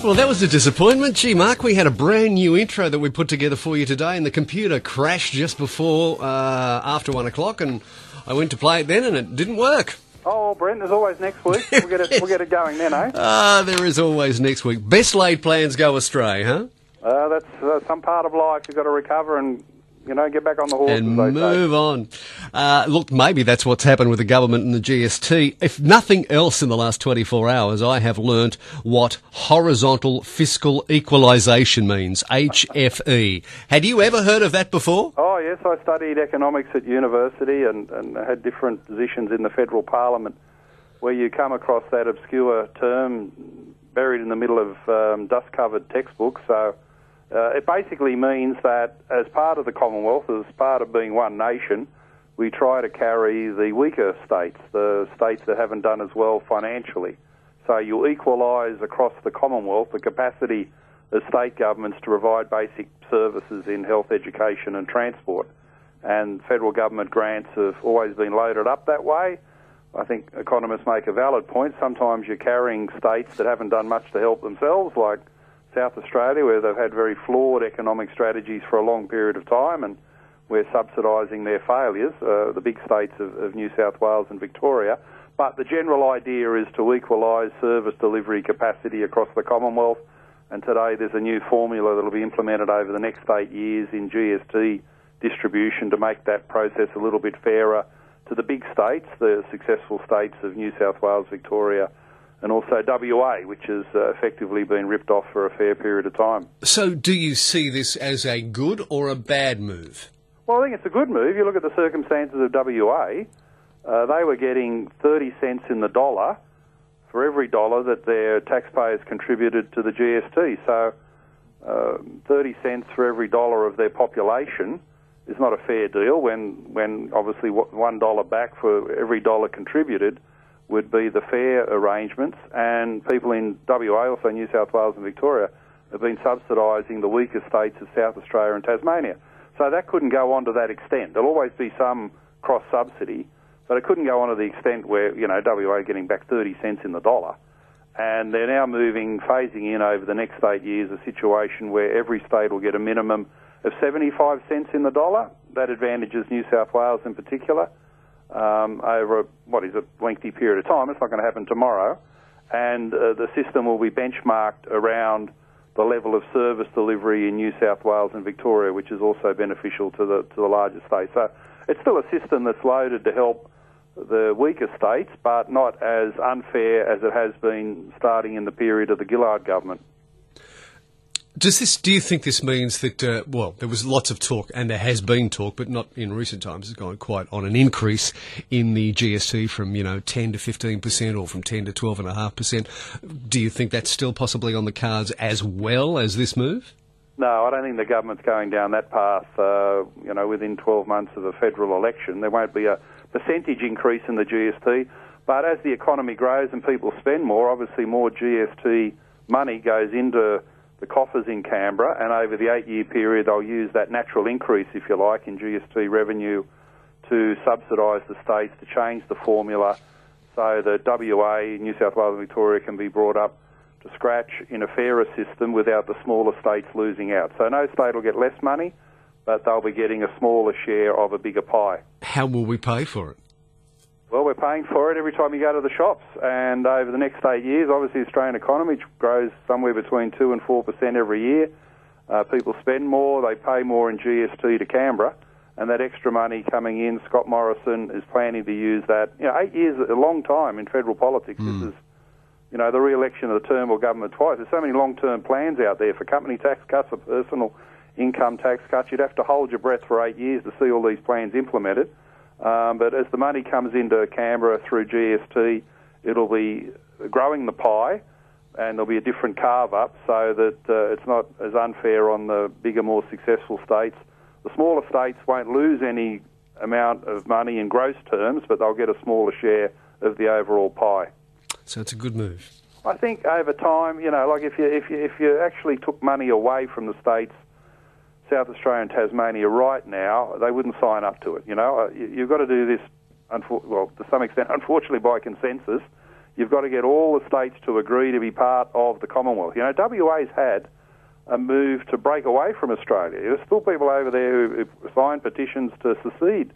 Well, that was a disappointment. Gee, Mark, we had a brand new intro that we put together for you today, and the computer crashed just before, after 1 o'clock, and I went to play it then, and it didn't work. Oh, Brent, there's always next week. We'll get it going then, eh? There is always next week. Best laid plans go astray, huh? That's some part of life. You've got to recover and, get back on the horse. And move on. Look, maybe that's what's happened with the government and the GST. If nothing else in the last 24 hours, I have learnt what horizontal fiscal equalization means, HFE. Had you ever heard of that before? Oh, yes, I studied economics at university and had different positions in the federal parliament where you come across that obscure term buried in the middle of dust-covered textbooks. So it basically means that as part of the Commonwealth, as part of being one nation, we try to carry the weaker states, the states that haven't done as well financially. So you equalise across the Commonwealth the capacity of state governments to provide basic services in health, education and transport. And federal government grants have always been loaded up that way. I think economists make a valid point. Sometimes you're carrying states that haven't done much to help themselves, like South Australia, where they've had very flawed economic strategies for a long period of time, and we're subsidising their failures, the big states of New South Wales and Victoria. But the general idea is to equalise service delivery capacity across the Commonwealth, and today there's a new formula that will be implemented over the next 8 years in GST distribution to make that process a little bit fairer to the big states, the successful states of New South Wales, Victoria, and also WA, which has effectively been ripped off for a fair period of time. So do you see this as a good or a bad move? Well, I think it's a good move. You look at the circumstances of WA, they were getting 30 cents in the dollar for every dollar that their taxpayers contributed to the GST. So 30 cents for every dollar of their population is not a fair deal when obviously $1 back for every dollar contributed would be the fair arrangements, and people in WA, also New South Wales and Victoria, have been subsidising the weaker states of South Australia and Tasmania. So that couldn't go on to that extent. There'll always be some cross-subsidy, but it couldn't go on to the extent where, WA getting back 30 cents in the dollar. And they're now phasing in over the next 8 years, a situation where every state will get a minimum of 75 cents in the dollar. That advantages New South Wales in particular. Over what is a lengthy period of time. It's not going to happen tomorrow. And the system will be benchmarked around the level of service delivery in New South Wales and Victoria, which is also beneficial to the larger states. So it's still a system that's loaded to help the weaker states, but not as unfair as it has been starting in the period of the Gillard government. Do you think this means that, there was lots of talk, and there has been talk, but not in recent times, it's gone quite on an increase in the GST from, 10 to 15% or from 10 to 12.5%. Do you think that's still possibly on the cards as well as this move? No, I don't think the government's going down that path, within 12 months of a federal election. There won't be a percentage increase in the GST, but as the economy grows and people spend more, obviously more GST money goes into the coffers in Canberra, and over the 8-year period they'll use that natural increase, if you like, in GST revenue to subsidise the states, to change the formula so that WA, New South Wales and Victoria can be brought up to scratch in a fairer system without the smaller states losing out. So no state will get less money, but they'll be getting a smaller share of a bigger pie. How will we pay for it? Well, we're paying for it every time you go to the shops, and over the next 8 years, obviously the Australian economy grows somewhere between 2 and 4% every year. People spend more, they pay more in GST to Canberra, and that extra money coming in, Scott Morrison is planning to use that. 8 years is a long time in federal politics. This is, the re-election of the term or government twice. There's so many long-term plans out there for company tax cuts, for personal income tax cuts. You'd have to hold your breath for 8 years to see all these plans implemented. But as the money comes into Canberra through GST, it'll be growing the pie, and there'll be a different carve-up so that it's not as unfair on the bigger, more successful states. The smaller states won't lose any amount of money in gross terms, but they'll get a smaller share of the overall pie. So it's a good move. I think over time, like if you actually took money away from the states, South Australia and Tasmania right now, they wouldn't sign up to it. You've got to do this, to some extent, unfortunately by consensus. you've got to get all the states to agree to be part of the Commonwealth. You know, WA's had a move to break away from Australia. There's still people over there who signed petitions to secede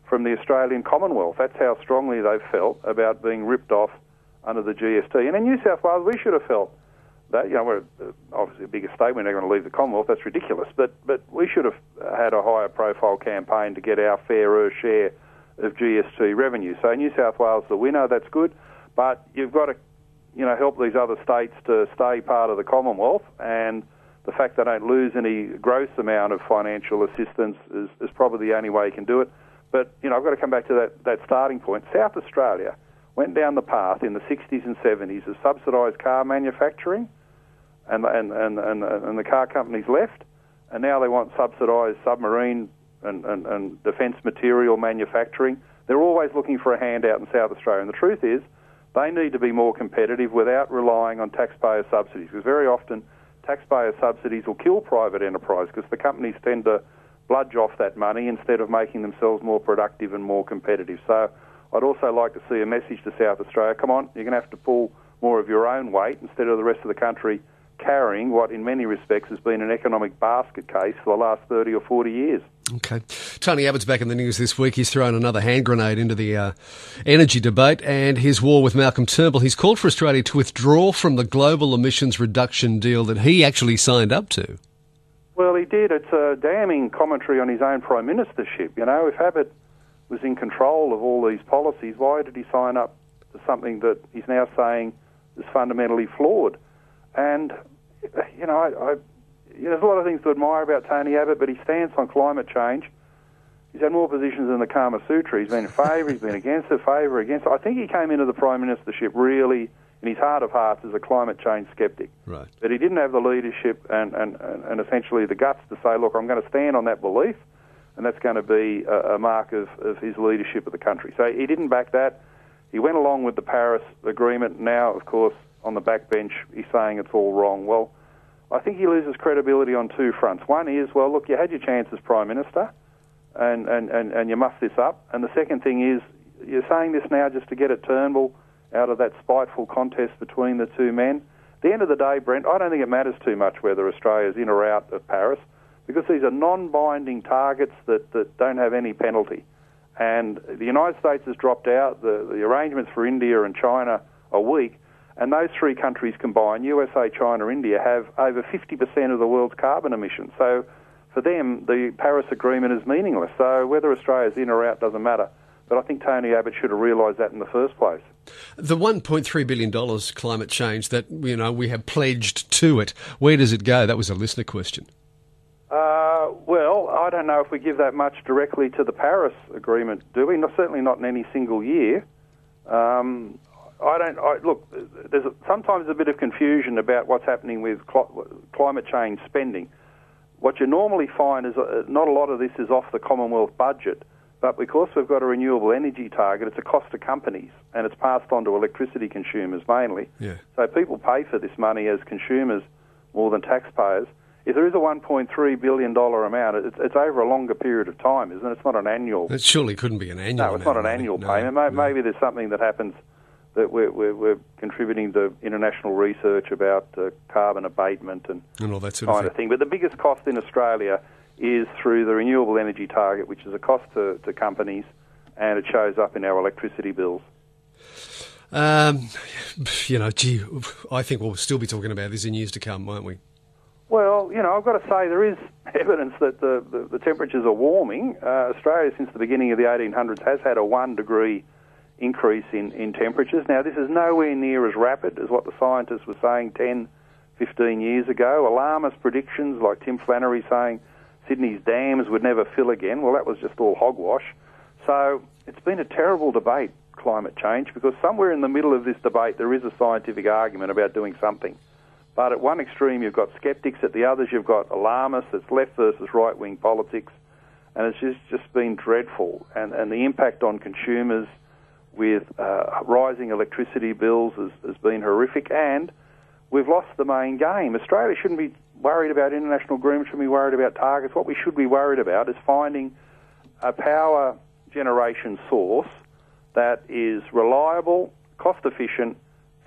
from the Australian Commonwealth. That's how strongly they've felt about being ripped off under the GST. And in New South Wales, we should have felt that. You know, we're obviously a bigger state. We're not going to leave the Commonwealth. That's ridiculous. But we should have had a higher profile campaign to get our fairer share of GST revenue. So New South Wales, the winner, that's good. But you've got to, you know, help these other states to stay part of the Commonwealth, and the fact they don't lose any gross amount of financial assistance is probably the only way you can do it. But, you know, I've got to come back to that starting point. South Australia went down the path in the 60s and 70s of subsidised car manufacturing, and the car companies left, and now they want subsidised submarine and defence material manufacturing. They're always looking for a handout in South Australia. And the truth is, they need to be more competitive without relying on taxpayer subsidies, because very often taxpayer subsidies will kill private enterprise because the companies tend to bludge off that money instead of making themselves more productive and more competitive. So I'd also like to see a message to South Australia, come on, you're going to have to pull more of your own weight instead of the rest of the country carrying what in many respects has been an economic basket case for the last 30 or 40 years. Okay. Tony Abbott's back in the news this week. He's thrown another hand grenade into the energy debate and his war with Malcolm Turnbull. He's called for Australia to withdraw from the global emissions reduction deal that he actually signed up to. Well, he did. It's a damning commentary on his own prime ministership. You know, if Abbott was in control of all these policies, why did he sign up to something that he's now saying is fundamentally flawed? And, you know, there's a lot of things to admire about Tony Abbott, but his stance on climate change, he's had more positions than the Kama Sutra. He's been in favour, he's been against it, favour, against it. I think he came into the prime ministership really, in his heart of hearts, as a climate change sceptic. Right. But he didn't have the leadership and essentially the guts to say, look, I'm going to stand on that belief, and that's going to be a mark of his leadership of the country. So he didn't back that. He went along with the Paris Agreement. Now, of course, on the backbench, he's saying it's all wrong. Well, I think he loses credibility on two fronts. One is, well, look, you had your chance as Prime Minister, and you muffed this up. And the second thing is, you're saying this now just to get at Turnbull out of that spiteful contest between the two men. At the end of the day, Brent, I don't think it matters too much whether Australia's in or out of Paris, because these are non-binding targets that don't have any penalty. And the United States has dropped out. The arrangements for India and China are weak. And those three countries combined, USA, China, India, have over 50% of the world's carbon emissions. So for them, the Paris Agreement is meaningless. So whether Australia's in or out doesn't matter. But I think Tony Abbott should have realised that in the first place. The $1.3 billion climate change that, you know, we have pledged to it, where does it go? That was a listener question. Well, I don't know if we give that much directly to the Paris Agreement, do we? Certainly not in any single year. Look, there's sometimes a bit of confusion about what's happening with climate change spending. What you normally find is not a lot of this is off the Commonwealth budget, but because we've got a renewable energy target, it's a cost to companies, and it's passed on to electricity consumers mainly. Yeah. So people pay for this money as consumers more than taxpayers. If there is a $1.3 billion amount, it's over a longer period of time, isn't it? It's not an annual... It surely couldn't be an annual No, it's not an annual payment. No. Maybe there's something that happens that we're contributing to international research about carbon abatement and all that sort of thing. But the biggest cost in Australia is through the renewable energy target, which is a cost to companies, and it shows up in our electricity bills. You know, gee, I think we'll still be talking about this in years to come, won't we? Well, you know, I've got to say there is evidence that the temperatures are warming. Australia, since the beginning of the 1800s, has had a 1 degree increase in temperatures. Now, this is nowhere near as rapid as what the scientists were saying 10, 15 years ago. Alarmist predictions like Tim Flannery saying Sydney's dams would never fill again. Well, that was just all hogwash. So it's been a terrible debate, climate change, because somewhere in the middle of this debate there is a scientific argument about doing something. But at one extreme you've got sceptics, at the others you've got alarmists. It's left versus right-wing politics, and it's just been dreadful. And the impact on consumers with rising electricity bills has been horrific, and we've lost the main game. Australia shouldn't be worried about international agreements, shouldn't be worried about targets. What we should be worried about is finding a power generation source that is reliable, cost-efficient,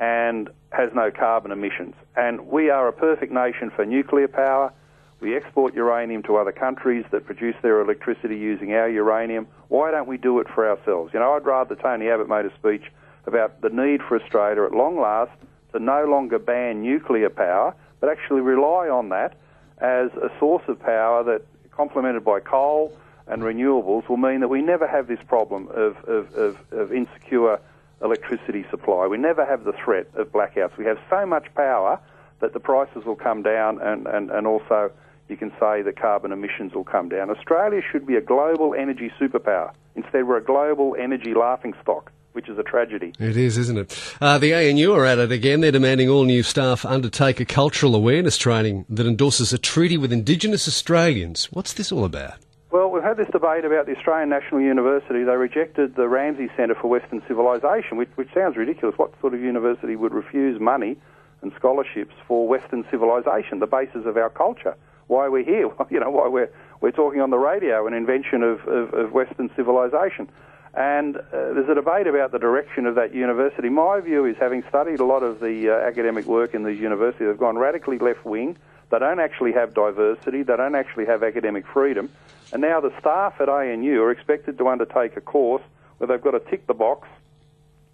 and has no carbon emissions. And we are a perfect nation for nuclear power. We export uranium to other countries that produce their electricity using our uranium. Why don't we do it for ourselves? You know, I'd rather Tony Abbott made a speech about the need for Australia at long last to no longer ban nuclear power, but actually rely on that as a source of power that, complemented by coal and renewables, will mean that we never have this problem of insecure electricity supply. We never have the threat of blackouts. We have so much power that the prices will come down, and also you can say the carbon emissions will come down. Australia should be a global energy superpower. Instead, we're a global energy laughingstock, which is a tragedy. It is, isn't it? The ANU are at it again. They're demanding all new staff undertake a cultural awareness training that endorses a treaty with Indigenous Australians. What's this all about? Well, we've had this debate about the Australian National University. They rejected the Ramsay Centre for Western Civilisation, which sounds ridiculous. What sort of university would refuse money and scholarships for Western civilisation, the basis of our culture? Why we're here, you know, why we're talking on the radio, an invention of Western civilisation. And there's a debate about the direction of that university. My view is, having studied a lot of the academic work in these universities, they've gone radically left-wing. They don't actually have diversity. They don't actually have academic freedom. And now the staff at ANU are expected to undertake a course where they've got to tick the box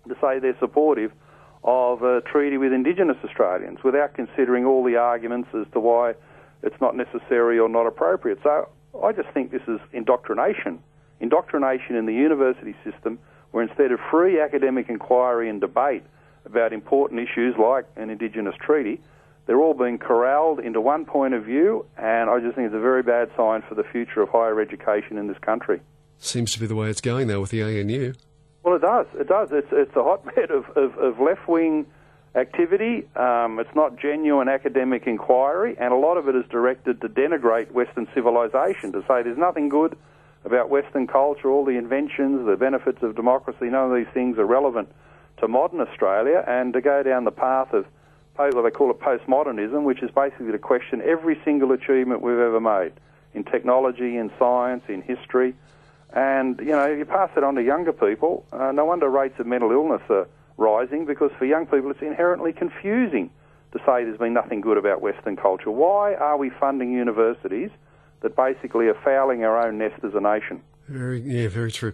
to say they're supportive of a treaty with Indigenous Australians without considering all the arguments as to why it's not necessary or not appropriate. So I just think this is indoctrination in the university system, where instead of free academic inquiry and debate about important issues like an Indigenous treaty, they're all being corralled into one point of view, and I just think it's a very bad sign for the future of higher education in this country. Seems to be the way it's going, though, with the ANU. Well, it does. It's a hotbed of left-wing activity. It's not genuine academic inquiry, and a lot of it is directed to denigrate Western civilisation, to say there's nothing good about Western culture, all the inventions, the benefits of democracy, none of these things are relevant to modern Australia, and to go down the path of what they call it postmodernism, which is basically to question every single achievement we've ever made in technology, in science, in history. And, you know, you pass it on to younger people, no wonder rates of mental illness are rising, because for young people it's inherently confusing to say there's been nothing good about Western culture. Why are we funding universities that basically are fouling our own nest as a nation? Very true.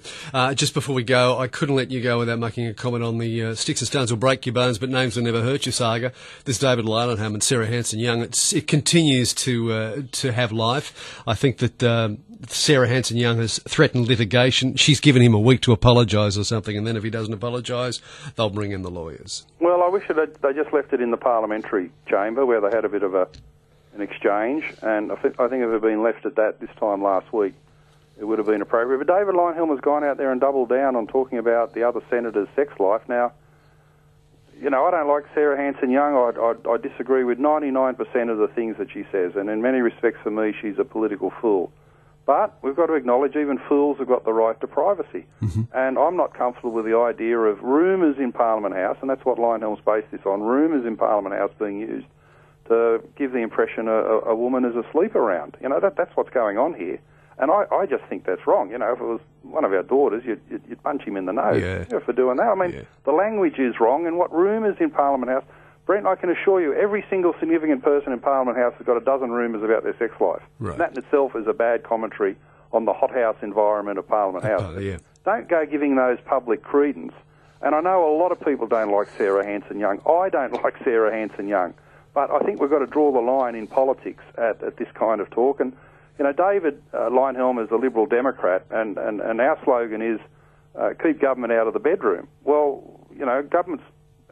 Just before we go, I couldn't let you go without making a comment on the sticks and stones will break your bones, but names will never hurt you saga. This David Leyonhjelm and Sarah Hanson-Young, it continues to have life. I think that Sarah Hanson-Young has threatened litigation. She's given him a week to apologise or something, and then if he doesn't apologise, they'll bring in the lawyers. Well, I wish they just left it in the parliamentary chamber where they had a bit of an exchange, and I think if it had been left at that this time last week, it would have been appropriate. But David Leyonhjelm has gone out there and doubled down on talking about the other senators' sex life. Now, you know, I don't like Sarah Hanson-Young. I disagree with 99% of the things that she says, and in many respects for me, she's a political fool. But we've got to acknowledge even fools have got the right to privacy. Mm-hmm. And I'm not comfortable with the idea of rumours in Parliament House, and that's what Leyonhjelm's based this on, rumours in Parliament House being used to give the impression a woman is asleep around. You know, that's what's going on here. And I just think that's wrong. You know, if it was one of our daughters, you'd punch him in the nose for doing that. I mean, the language is wrong, and what rumours in Parliament House... Brent, I can assure you, every single significant person in Parliament House has got a dozen rumours about their sex life. Right. And that in itself is a bad commentary on the hothouse environment of Parliament House. Don't go giving those public credence. And I know a lot of people don't like Sarah Hanson-Young. I don't like Sarah Hanson-Young. But I think we've got to draw the line in politics at this kind of talk. And you know, David Leyonhjelm is a Liberal Democrat, and our slogan is keep government out of the bedroom. Well, you know, governments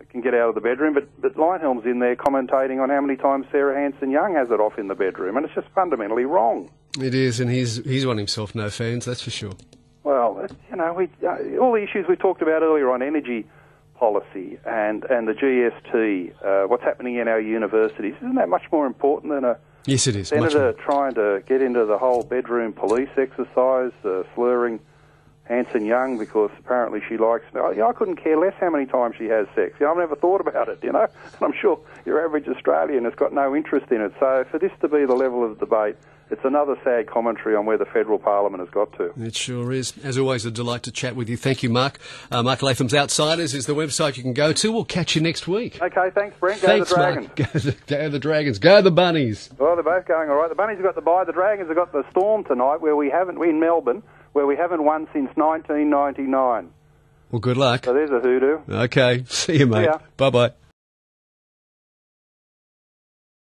can get out of the bedroom, but Leyonhjelm's in there commentating on how many times Sarah Hanson-Young has it off in the bedroom, and it's just fundamentally wrong. It is, and he's won himself no fans, that's for sure. Well, you know, all the issues we talked about earlier on energy policy and the GST, what's happening in our universities, isn't that much more important than a yes, it is. Senator trying to get into the whole bedroom police exercise, slurring Hanson-Young because apparently she likes... I couldn't care less how many times she has sex. You know, I've never thought about it, you know. And I'm sure your average Australian has got no interest in it. So for this to be the level of debate, it's another sad commentary on where the federal parliament has got to. It sure is. As always, a delight to chat with you. Thank you, Mark. Mark Latham's Outsiders is the website you can go to. We'll catch you next week. Okay, thanks, Brent. Go Thanks, the Dragons. Mark. Go the Dragons. Go the Bunnies. Well, they're both going all right. The Bunnies have got the bye. The Dragons have got the Storm tonight, in Melbourne, where we haven't won since 1999. Well, good luck. So there's a hoodoo. Okay. See you, mate. See ya. Bye-bye.